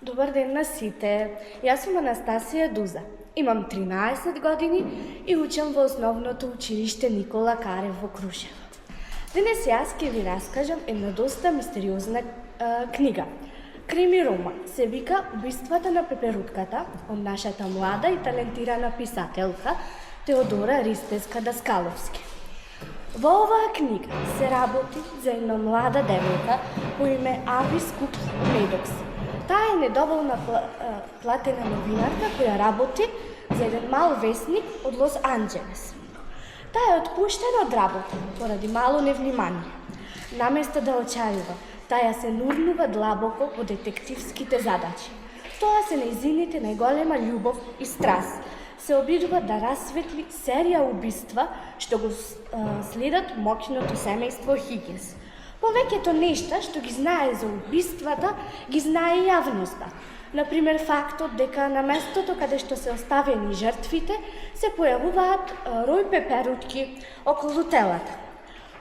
Добар ден на сите. Јас сум Анастасија Дуза. Имам 13 години и учам во основното училиште Никола Карев во Крушево. Денес јас ќе ви раскажам една доста мистериозна книга. Крими роман се вика Убиствата на пеперутката од нашата млада и талентирана писателка Теодора Ристеска Даскаловски. Во оваа книга се работи за една млада девојка по име Аби Скупс Медокс. Таа е недоволна платена новинарка која работи за еден мал весник од Лос Анџелес. Таа е отпуштена од работа поради мало невнимание. Наместо да очарува, таа се нурнува длабоко во детективските задачи. Тоа се нејзините најголема љубов и страст. Се обидува да расветли серија убиства што го следат моќното семејство Хигинс. Повеќето нешта што ги знае за убиствата, ги знае и јавноста. Например, фактот дека на местото каде што се оставени жртвите, се појавуваат рој пеперутки околу телата.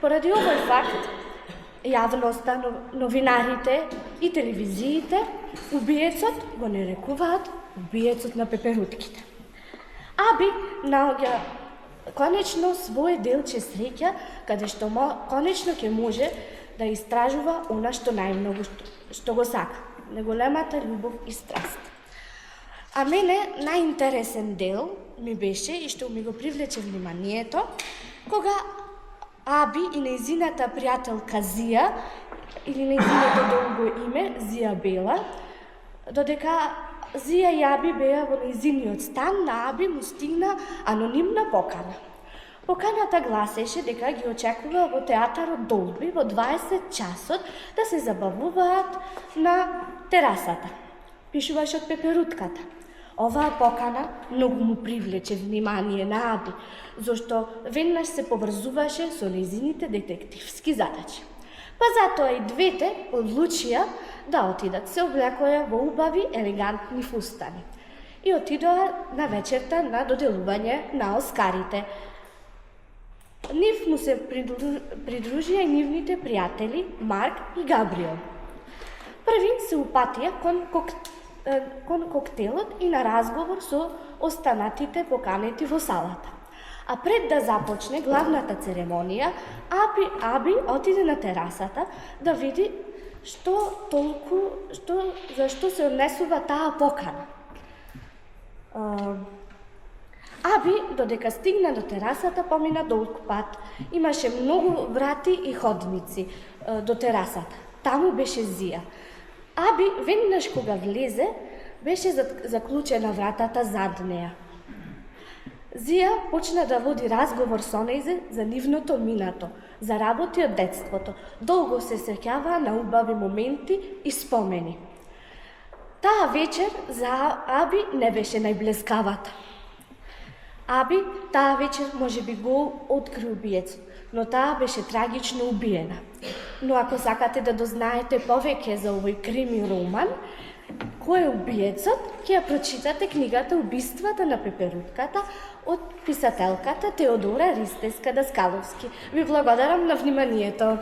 Поради овој факт, јавноста, новинарите и телевизиите, убиецот го нарекуваат убиецот на пеперутките. Аби наоѓа конечно свој делче среќа, каде што конечно ќе може да истражува она што најмногу што го сака, неголемата љубов и страст. А мене најинтересен дел ми беше и што ми го привлече вниманието, кога Аби и нејзината пријателка Зија, или нејзиното долго име Зија Бела, додека Зија и Аби беа во нејзиниот стан, на Аби му стигна анонимна покана. Поканата гласеше дека ги очекува во театарот Долби во 20 часот да се забавуваат на терасата. Пишуваше од пеперутката. Оваа покана многу му привлече внимание на Аби, зашто веднаш се поврзуваше со нејзините детективски задачи. Па затоа и двете одлучија да отидат. Се облекоја во убави, елегантни фустани и отидоа на вечерта на доделување на Оскарите. Нив му се придружија и нивните пријатели Марк и Габриел. Први се упатија кон коктелот и на разговор со останатите поканети во салата. А пред да започне главната церемонија, Аби отиде на терасата да види зашто се однесува таа покана. Аби, додека стигна до терасата, помина долг пат. Имаше многу врати и ходници до терасата. Таму беше Зија. Аби, веднаш кога влезе, беше заклучена вратата зад неа. Зија почна да води разговор со нејзе за нивното минато, за работи од детството. Долго се сеќаваа на убави моменти и спомени. Таа вечер за Аби не беше најблескавата. Аби таа вечер можеби го откри убиецот, но таа беше трагично убиена. Но ако сакате да дознаете повеќе за овој крими роман, кој е убиецот, ќе ја прочитате книгата Убиствата на пеперутката од писателката Теодора Ристеска Даскаловски. Ви благодарам на вниманието.